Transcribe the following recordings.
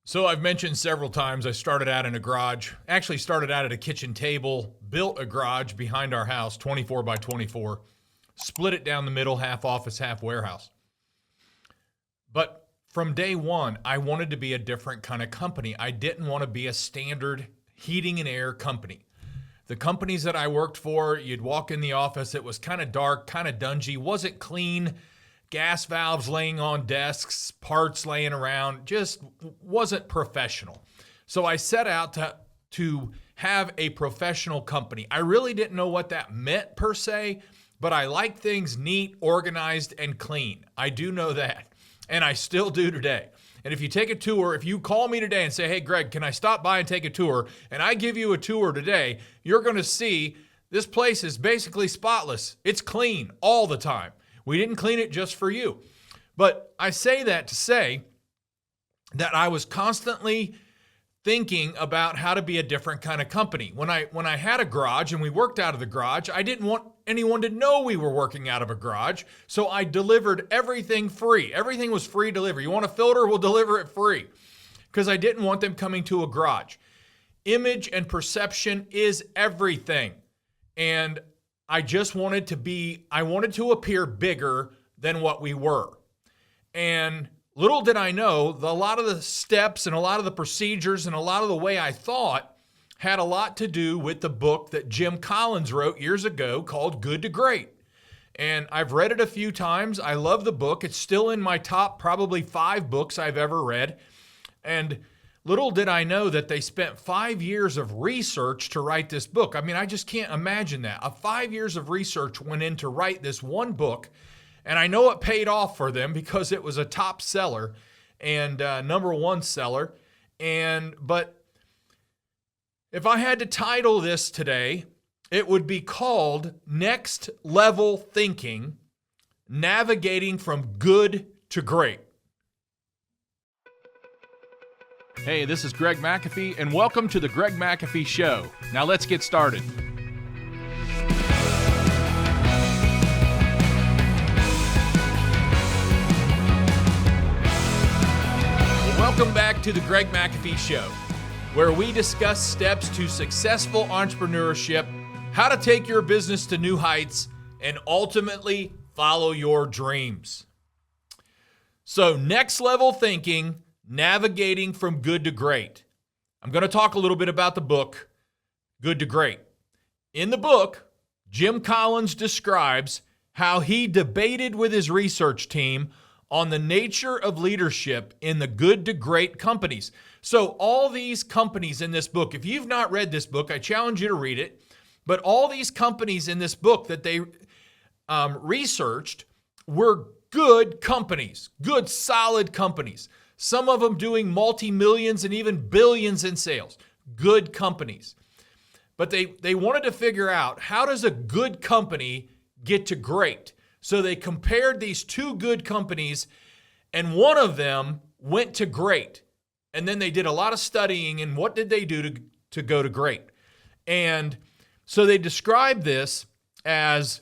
So I've mentioned several times I started out in a garage, actually started out at a kitchen table, built a garage behind our house, 24 by 24, split it down the middle, half office, half warehouse. But from day one, I wanted to be a different kind of company. I didn't want to be a standard heating and air company. The companies that I worked for, you'd walk in the office, it was kind of dark, kind of dungy, wasn't clean, gas valves laying on desks, parts laying around, just wasn't professional. So I set out to have a professional company. I really didn't know what that meant per se, but I like things neat, organized, and clean. I do know that, and I still do today. And if you take a tour, if you call me today and say, hey, Greg, can I stop by and take a tour? And I give you a tour today, you're going to see this place is basically spotless. It's clean all the time. We didn't clean it just for you. But I say that to say that I was constantly thinking about how to be a different kind of company. When I had a garage and we worked out of the garage, I didn't want anyone to know we were working out of a garage. So I delivered everything free. Everything was free delivery. You want a filter? We'll deliver it free. Because I didn't want them coming to a garage. Image and perception is everything. And I just wanted to appear bigger than what we were. And little did I know, a lot of the steps and a lot of the procedures and a lot of the way I thought had a lot to do with the book that Jim Collins wrote years ago called Good to Great. And I've read it a few times. I love the book. It's still in my top probably 5 books I've ever read. And little did I know that they spent 5 years of research to write this book. I mean, I just can't imagine that. 5 years of research went in to write this one book, and I know it paid off for them because it was a top seller and number one seller. But if I had to title this today, it would be called Next Level Thinking, Navigating from Good to Great. Hey, this is Greg McAfee, and welcome to the Greg McAfee Show. Now let's get started. Welcome back to the Greg McAfee Show, where we discuss steps to successful entrepreneurship, how to take your business to new heights, and ultimately follow your dreams. So, next level thinking, navigating from good to great. I'm going to talk a little bit about the book, Good to Great. In the book, Jim Collins describes how he debated with his research team on the nature of leadership in the good to great companies. So all these companies in this book, if you've not read this book, I challenge you to read it. But all these companies in this book that they researched were good companies, good, solid companies. Some of them doing multi-millions and even billions in sales. Good companies. But they wanted to figure out, how does a good company get to great? So they compared these two good companies, and one of them went to great. And then they did a lot of studying, and what did they do to go to great? And so they described this as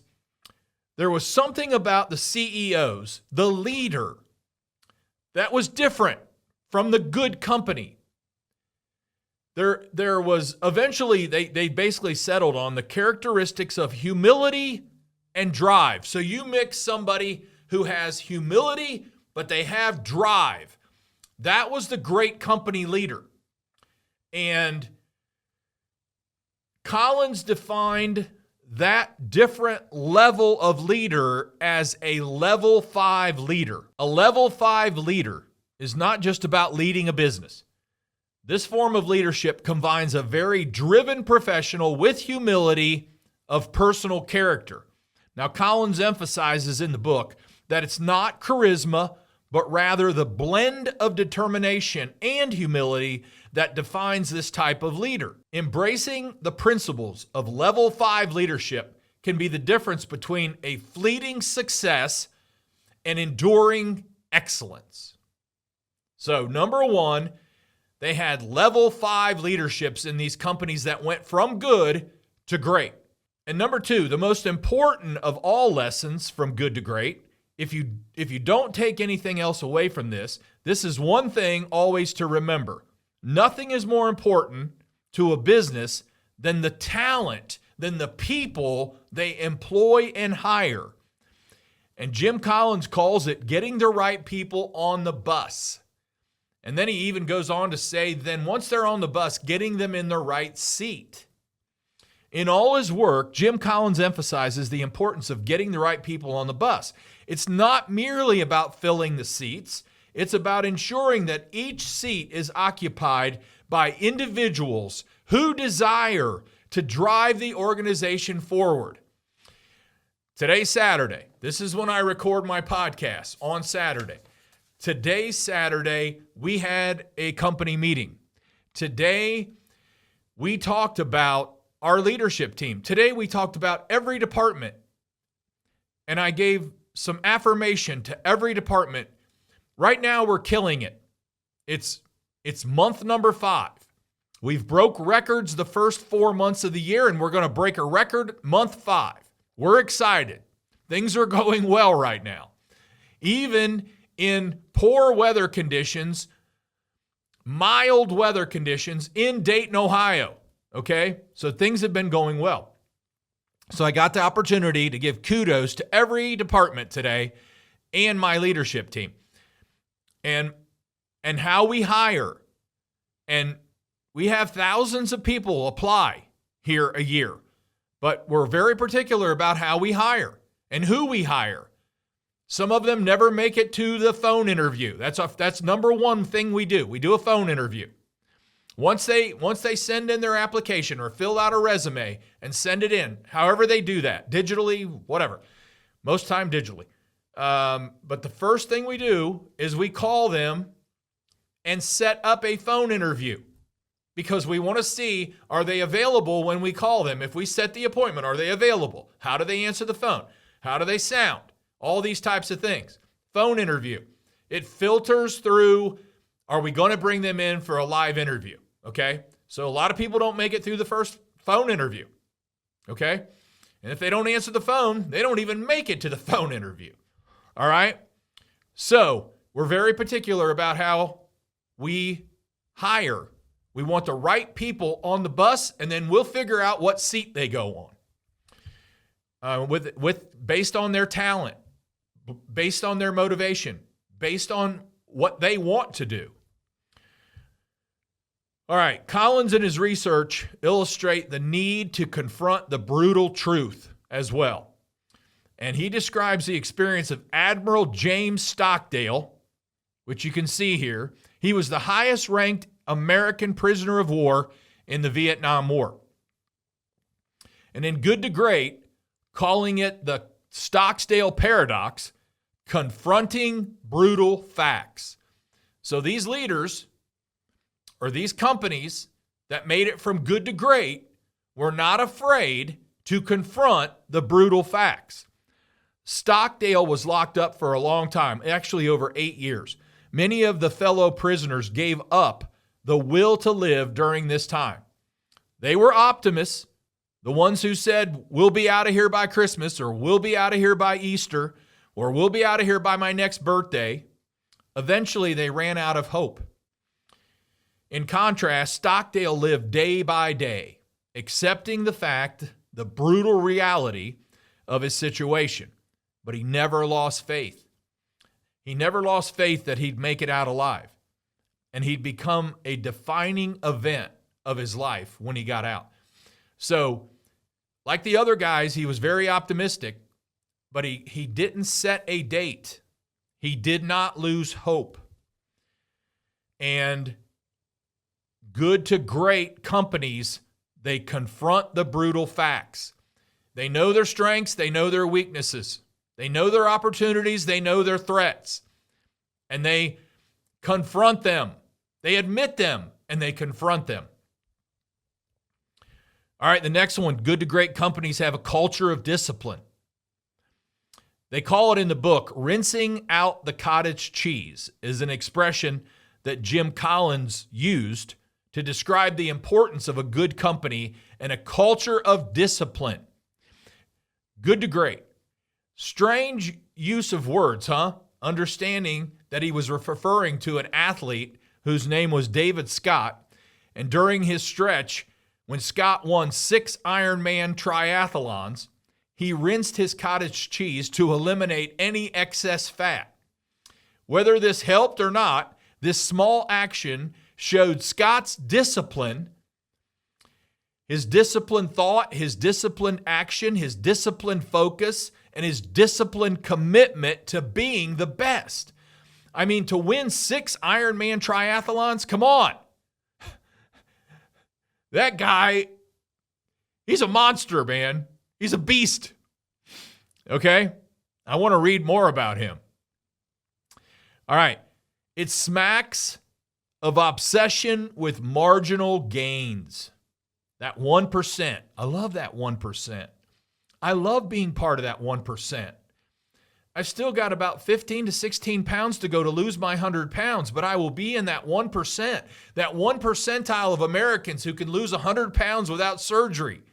there was something about the CEOs, the leader, that was different from the good company. There was eventually, they basically settled on the characteristics of humility and drive. So you mix somebody who has humility, but they have drive. That was the great company leader. And Collins defined that different level of leader as a level 5 leader. A level 5 leader is not just about leading a business. This form of leadership combines a very driven professional with humility of personal character. Now, Collins emphasizes in the book that it's not charisma, but rather the blend of determination and humility that defines this type of leader. Embracing the principles of level 5 leadership can be the difference between a fleeting success and enduring excellence. So, number one, they had level 5 leaderships in these companies that went from good to great. And number two, the most important of all lessons from good to great if you don't take anything else away from this, this is one thing always to remember. Nothing is more important to a business than the talent, than the people they employ and hire. And Jim Collins calls it getting the right people on the bus. And then he even goes on to say, then once they're on the bus, getting them in the right seat. In all his work, Jim Collins emphasizes the importance of getting the right people on the bus. It's not merely about filling the seats. It's about ensuring that each seat is occupied by individuals who desire to drive the organization forward. Today's Saturday. This is when I record my podcast, on Saturday. Today's Saturday, we had a company meeting. Today, we talked about our leadership team. Today, we talked about every department. And I gave some affirmation to every department. Right now, we're killing it. It's month number 5. We've broke records the first 4 months of the year, and we're going to break a record month 5. We're excited. Things are going well right now. Even in poor weather conditions, mild weather conditions in Dayton, Ohio. Okay? So things have been going well. So I got the opportunity to give kudos to every department today and my leadership team. And how we hire. And we have thousands of people apply here a year. But we're very particular about how we hire and who we hire. Some of them never make it to the phone interview. That's number one thing we do. We do a phone interview. Once they send in their application or fill out a resume and send it in, however they do that, digitally, whatever, most time digitally. But the first thing we do is we call them and set up a phone interview because we want to see, are they available when we call them? If we set the appointment, are they available? How do they answer the phone? How do they sound? All these types of things. Phone interview. It filters through, are we going to bring them in for a live interview? Okay? So a lot of people don't make it through the first phone interview. Okay? And if they don't answer the phone, they don't even make it to the phone interview. All right? So we're very particular about how we hire. We want the right people on the bus, and then we'll figure out what seat they go on. Based on their talent, based on their motivation, based on what they want to do. All right, Collins and his research illustrate the need to confront the brutal truth as well. And he describes the experience of Admiral James Stockdale, which you can see here. He was the highest ranked American prisoner of war in the Vietnam War. And in Good to Great, calling it the Stockdale paradox, confronting brutal facts. So these leaders, or these companies that made it from good to great, were not afraid to confront the brutal facts. Stockdale was locked up for a long time, actually over 8 years. Many of the fellow prisoners gave up the will to live during this time. They were optimists, the ones who said, we'll be out of here by Christmas, or we'll be out of here by Easter, or we'll be out of here by my next birthday. Eventually, they ran out of hope. In contrast, Stockdale lived day by day, accepting the brutal reality of his situation. But he never lost faith. He never lost faith that he'd make it out alive. And he'd become a defining event of his life when he got out. So, like the other guys, he was very optimistic, but he didn't set a date. He did not lose hope. And good to great companies, they confront the brutal facts. They know their strengths, they know their weaknesses. They know their opportunities, they know their threats. And they confront them. They admit them, and they confront them. All right, the next one, good to great companies have a culture of discipline. They call it in the book, rinsing out the cottage cheese, is an expression that Jim Collins used to describe the importance of a good company and a culture of discipline. Good to great. Strange use of words, huh? Understanding that he was referring to an athlete whose name was David Scott. And during his stretch, when Scott won 6 Ironman triathlons, he rinsed his cottage cheese to eliminate any excess fat. Whether this helped or not, this small action showed Scott's discipline, his disciplined thought, his disciplined action, his disciplined focus, and his disciplined commitment to being the best. I mean, to win 6 Ironman triathlons, come on. That guy, he's a monster, man. He's a beast. Okay? I want to read more about him. All right. It smacks of obsession with marginal gains. That 1%. I love that 1%. I love being part of that 1%. I've still got about 15 to 16 pounds to go to lose my 100 pounds, but I will be in that 1%, that 1 percentile of Americans who can lose 100 pounds without surgery.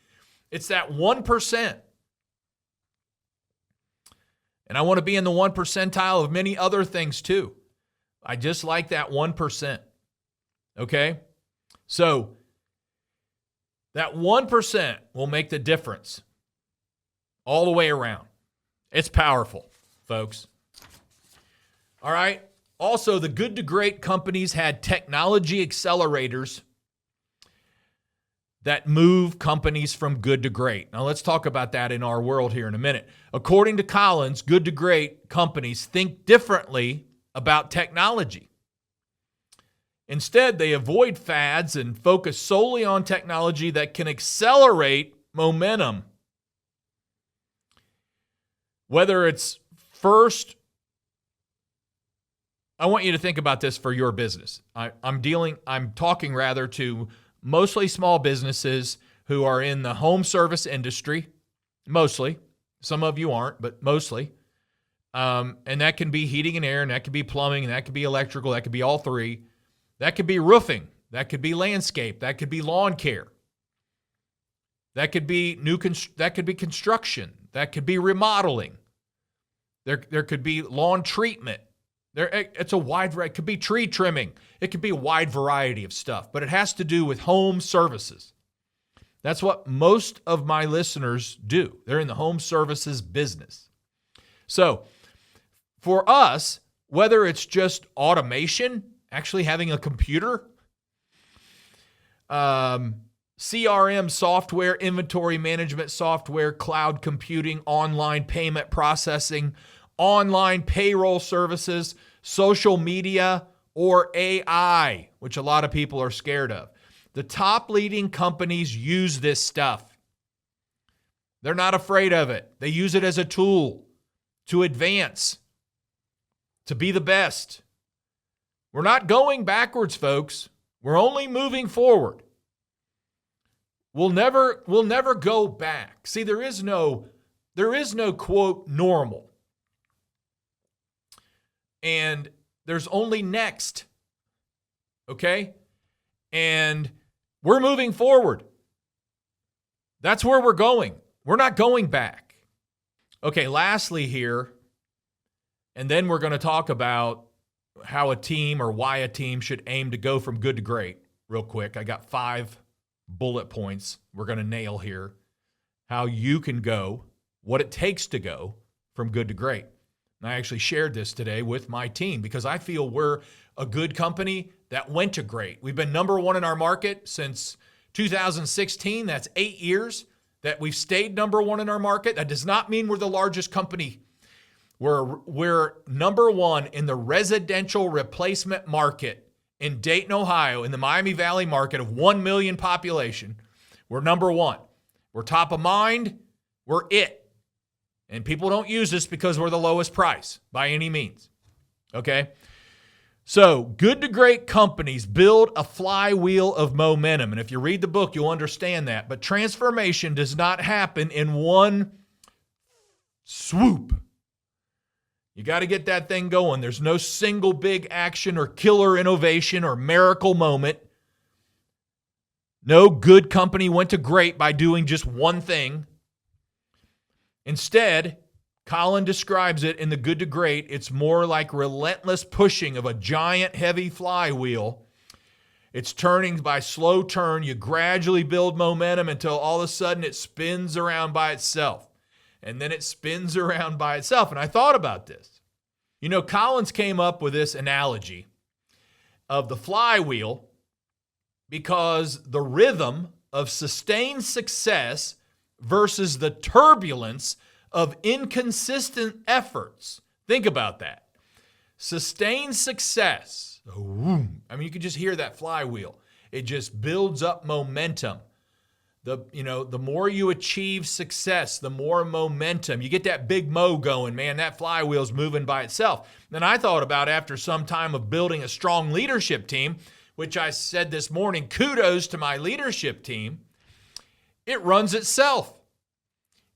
It's that 1%. And I want to be in the 1 percentile of many other things too. I just like that 1%. Okay? So that 1% will make the difference all the way around. It's powerful, folks. All right. Also, the good to great companies had technology accelerators that move companies from good to great. Now, let's talk about that in our world here in a minute. According to Collins, good to great companies think differently about technology. Instead, they avoid fads and focus solely on technology that can accelerate momentum. Whether it's first, I want you to think about this for your business. I'm talking rather to mostly small businesses who are in the home service industry, mostly. Some of you aren't, but mostly. And that can be heating and air, and that could be plumbing, and that could be electrical, that could be all three. That could be roofing, that could be landscape, that could be lawn care. That could be construction, that could be remodeling. There could be lawn treatment. It's a wide variety. It could be tree trimming. It could be a wide variety of stuff, but it has to do with home services. That's what most of my listeners do. They're in the home services business. So for us, whether it's just automation, actually having a computer, CRM software, inventory management software, cloud computing, online payment processing, online payroll services, social media, or AI, which a lot of people are scared of. The top leading companies use this stuff. They're not afraid of it. They use it as a tool to advance, to be the best. We're not going backwards, folks. We're only moving forward. We'll never go back. See, there is no quote normal. And there's only next. Okay? And we're moving forward. That's where we're going. We're not going back. Okay, lastly here, and then we're going to talk about how a team or why a team should aim to go from good to great real quick. I got 5 bullet points we're going to nail here. How you can go, what it takes to go from good to great. And I actually shared this today with my team because I feel we're a good company that went to great. We've been number 1 in our market since 2016. That's 8 years that we've stayed number 1 in our market. That does not mean we're the largest company. We're number 1 in the residential replacement market in Dayton, Ohio, in the Miami Valley market of 1 million population. We're number 1. We're top of mind. We're it. And people don't use this because we're the lowest price by any means. Okay? So, good to great companies build a flywheel of momentum. And if you read the book, you'll understand that. But transformation does not happen in one swoop. You got to get that thing going. There's no single big action or killer innovation or miracle moment. No good company went to great by doing just one thing. Instead, Colin describes it in the Good to Great. It's more like relentless pushing of a giant heavy flywheel. It's turning by slow turn. You gradually build momentum until all of a sudden it spins around by itself. And then it spins around by itself. And I thought about this. You know, Collins came up with this analogy of the flywheel because the rhythm of sustained success versus the turbulence of inconsistent efforts. Think about that. Sustained success. I mean, you can just hear that flywheel. It just builds up momentum. The more you achieve success, the more momentum. You get that big mo going, man, that flywheel's moving by itself. Then I thought about after some time of building a strong leadership team, which I said this morning, kudos to my leadership team, it runs itself.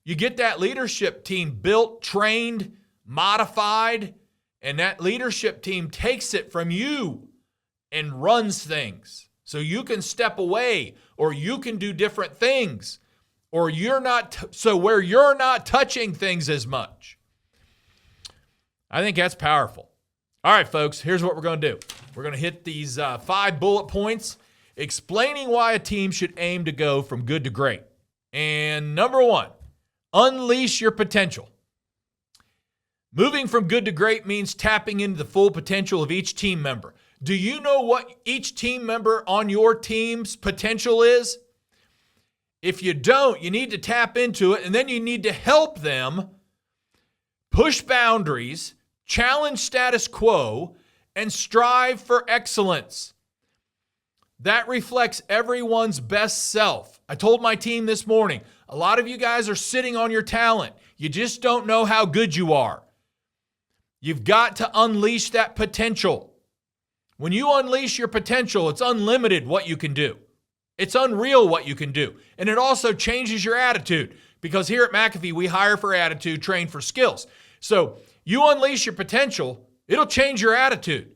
You get that leadership team built, trained, modified, and that leadership team takes it from you and runs things. So you can step away, or you can do different things, or where you're not touching things as much. I think that's powerful. All right, folks, here's what we're going to do. We're going to hit these 5 bullet points explaining why a team should aim to go from good to great. And number 1, unleash your potential. Moving from good to great means tapping into the full potential of each team member. Do you know what each team member on your team's potential is? If you don't, you need to tap into it, and then you need to help them push boundaries, challenge status quo, and strive for excellence. That reflects everyone's best self. I told my team this morning, a lot of you guys are sitting on your talent. You just don't know how good you are. You've got to unleash that potential. When you unleash your potential, it's unlimited what you can do. It's unreal what you can do. And it also changes your attitude, because here at McAfee, we hire for attitude, train for skills. So you unleash your potential, it'll change your attitude.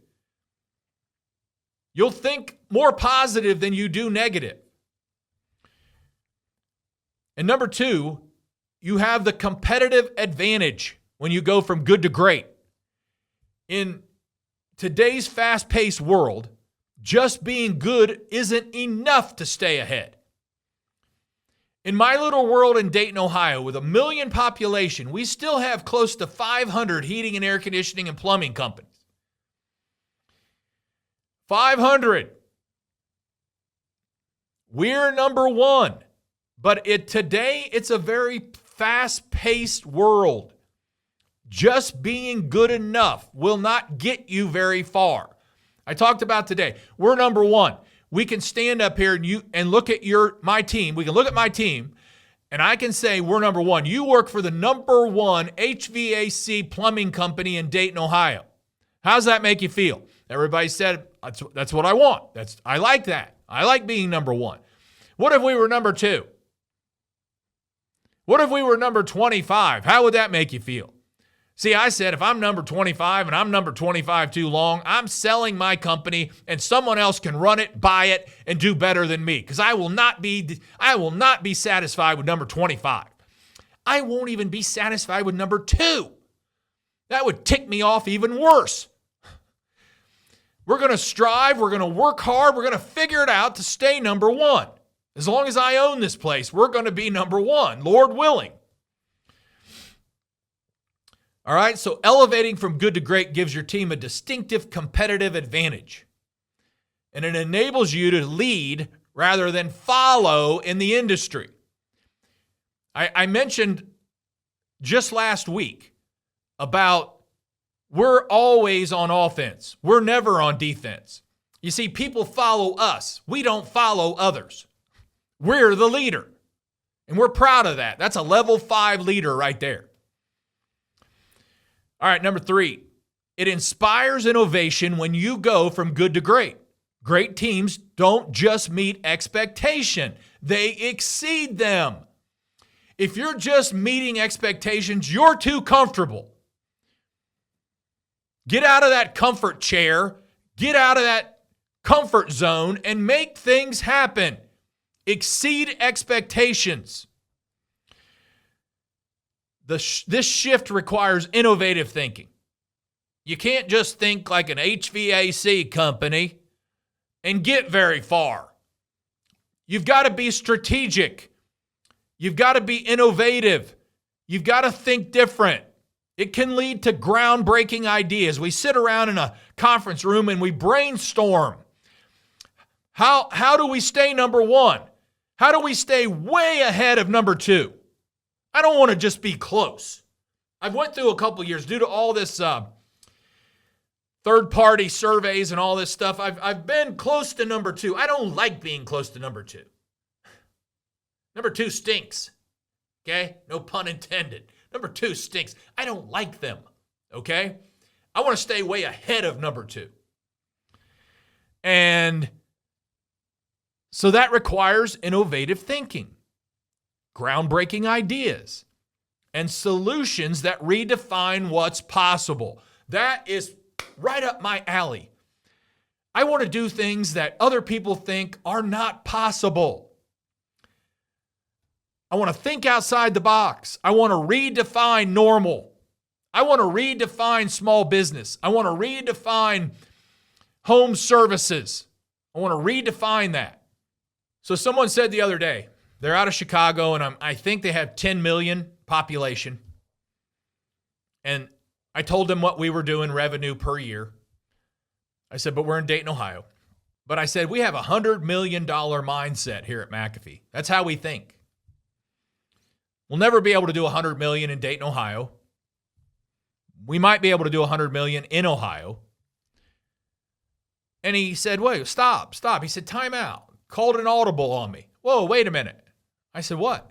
You'll think more positive than you do negative. And number 2, you have the competitive advantage when you go from good to great. In today's fast-paced world, just being good isn't enough to stay ahead. In my little world in Dayton, Ohio, with 1 million population, we still have close to 500 heating and air conditioning and plumbing companies. 500. We're number 1. But today, it's a very fast-paced world. Just being good enough will not get you very far. I talked about today. We're number 1. We can stand up here and look at my team. We can look at my team, and I can say we're number 1. You work for the number 1 HVAC plumbing company in Dayton, Ohio. How does that make you feel? Everybody said, that's what I want. I like that. I like being number 1. What if we were number 2? What if we were number 25? How would that make you feel? See, I said if I'm number 25 and I'm number 25 too long, I'm selling my company and someone else can run it, buy it, and do better than me, because I will not be satisfied with number 25. I won't even be satisfied with number 2. That would tick me off even worse. We're going to strive, we're going to work hard, we're going to figure it out to stay number 1. As long as I own this place, we're going to be number 1, Lord willing. All right, so elevating from good to great gives your team a distinctive competitive advantage. And it enables you to lead rather than follow in the industry. I mentioned just last week about we're always on offense. We're never on defense. You see, people follow us. We don't follow others. We're the leader. And we're proud of that. That's a level 5 leader right there. All right, number 3, it inspires innovation when you go from good to great. Great teams don't just meet expectation, they exceed them. If you're just meeting expectations, you're too comfortable. Get out of that comfort chair, get out of that comfort zone, and make things happen. Exceed expectations. This shift requires innovative thinking. You can't just think like an HVAC company and get very far. You've got to be strategic. You've got to be innovative. You've got to think different. It can lead to groundbreaking ideas. We sit around in a conference room and we brainstorm. How do we stay number one? How do we stay way ahead of number two? I don't want to just be close. I've went through a couple of years due to all this third-party surveys and all this stuff. I've been close to number two. I don't like being close to number two. Number two stinks. Okay? No pun intended. Number two stinks. I don't like them. Okay? I want to stay way ahead of number two. And so that requires innovative thinking, groundbreaking ideas, and solutions that redefine what's possible. That is right up my alley. I want to do things that other people think are not possible. I want to think outside the box. I want to redefine normal. I want to redefine small business. I want to redefine home services. I want to redefine that. So someone said the other day, they're out of Chicago, and I think they have 10 million population. And I told them what we were doing revenue per year. I said, but we're in Dayton, Ohio. But I said, we have a $100 million mindset here at McAfee. That's how we think. We'll never be able to do 100 million in Dayton, Ohio. We might be able to do 100 million in Ohio. And he said, wait, stop. He said, time out. Called an audible on me. Whoa, wait a minute. I said, what?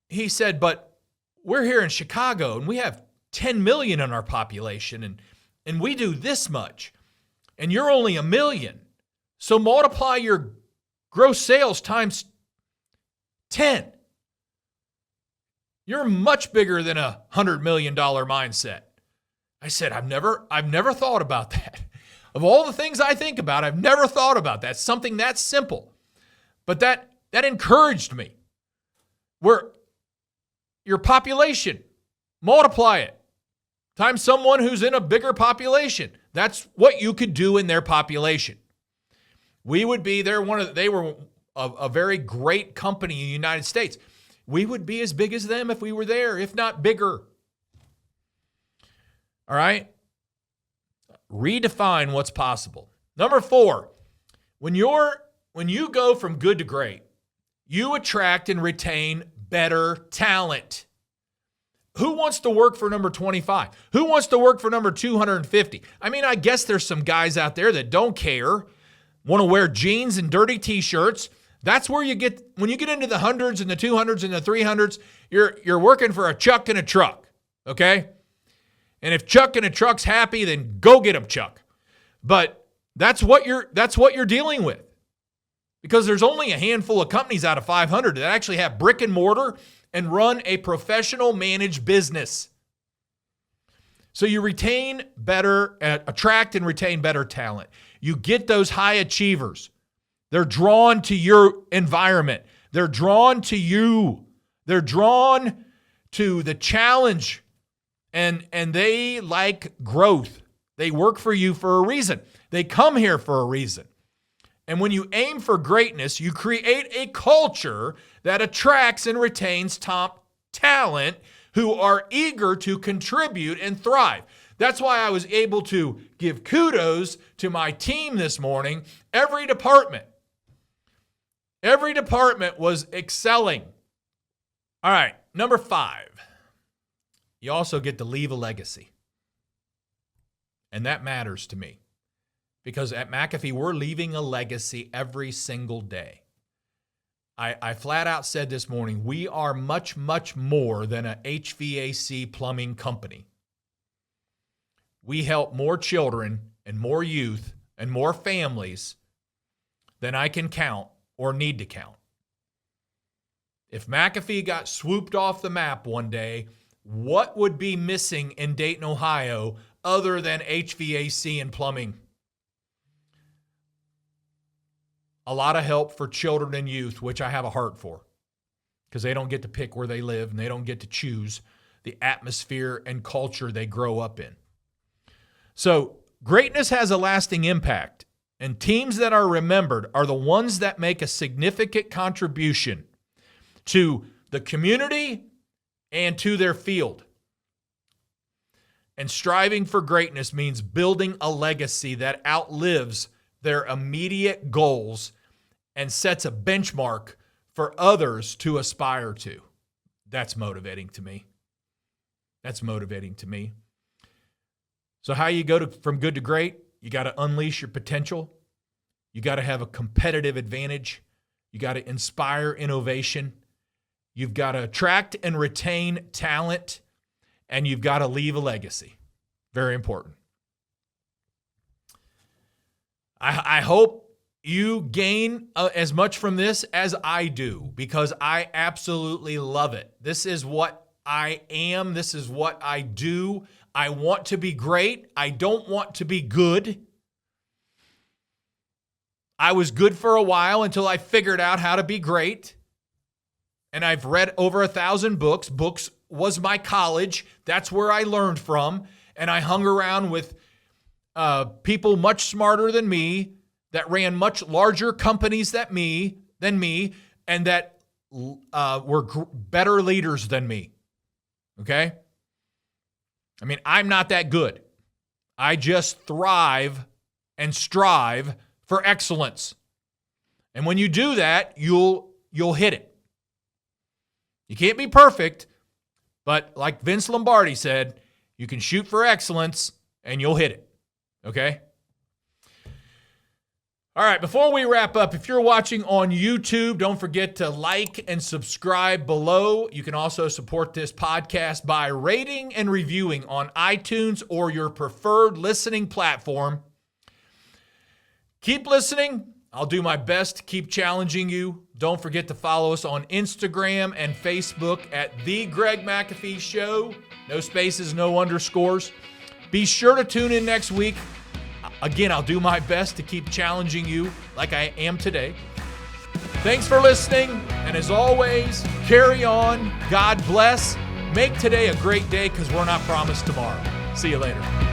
He said, but we're here in Chicago and we have 10 million in our population and we do this much and you're only 1 million. So multiply your gross sales times 10. You're much bigger than a $100 million mindset. I said, I've never thought about that. Of all the things I think about, I've never thought about that. Something that simple. But that encouraged me. Where your population, multiply it times someone who's in a bigger population. That's what you could do in their population. We would be there. They were a very great company in the United States. We would be as big as them if we were there, if not bigger. All right? Redefine what's possible. Number 4, when you go from good to great, you attract and retain better talent. Who wants to work for number 25? Who wants to work for number 250? I mean, I guess there's some guys out there that don't care, want to wear jeans and dirty t-shirts. That's where when you get into the hundreds and the 200s and the 300s, you're working for a Chuck and a truck, okay? And if Chuck and a truck's happy, then go get him, Chuck. But that's what you're dealing with. Because there's only a handful of companies out of 500 that actually have brick and mortar and run a professional managed business. So you attract and retain better talent. You get those high achievers. They're drawn to your environment. They're drawn to you. They're drawn to the challenge. And they like growth. They work for you for a reason. They come here for a reason. And when you aim for greatness, you create a culture that attracts and retains top talent who are eager to contribute and thrive. That's why I was able to give kudos to my team this morning. Every department was excelling. All right, number 5. You also get to leave a legacy. And that matters to me. Because at McAfee, we're leaving a legacy every single day. I flat out said this morning, we are much, much more than an HVAC plumbing company. We help more children and more youth and more families than I can count or need to count. If McAfee got swooped off the map one day, what would be missing in Dayton, Ohio, other than HVAC and plumbing? A lot of help for children and youth, which I have a heart for. because they don't get to pick where they live and they don't get to choose the atmosphere and culture they grow up in. So greatness has a lasting impact, and teams that are remembered are the ones that make a significant contribution to the community and to their field. And striving for greatness means building a legacy that outlives their immediate goals and sets a benchmark for others to aspire to. That's motivating to me. That's motivating to me. So how you go from good to great? You got to unleash your potential. You got to have a competitive advantage. You got to inspire innovation. You've got to attract and retain talent, and you've got to leave a legacy. Very important. I hope you gain as much from this as I do, because I absolutely love it. This is what I am. This is what I do. I want to be great. I don't want to be good. I was good for a while until I figured out how to be great. And I've read over 1,000 books. Books was my college. That's where I learned from. And I hung around with people much smarter than me, that ran much larger companies than me, and that were better leaders than me. Okay? I mean, I'm not that good. I just thrive and strive for excellence. And when you do that, you'll hit it. You can't be perfect, but like Vince Lombardi said, you can shoot for excellence and you'll hit it. Okay? All right, before we wrap up, if you're watching on YouTube, don't forget to like and subscribe below. You can also support this podcast by rating and reviewing on iTunes or your preferred listening platform. Keep listening. I'll do my best to keep challenging you. Don't forget to follow us on Instagram and Facebook at The Greg McAfee Show. No spaces, no underscores. Be sure to tune in next week. Again, I'll do my best to keep challenging you like I am today. Thanks for listening. And as always, carry on. God bless. Make today a great day, because we're not promised tomorrow. See you later.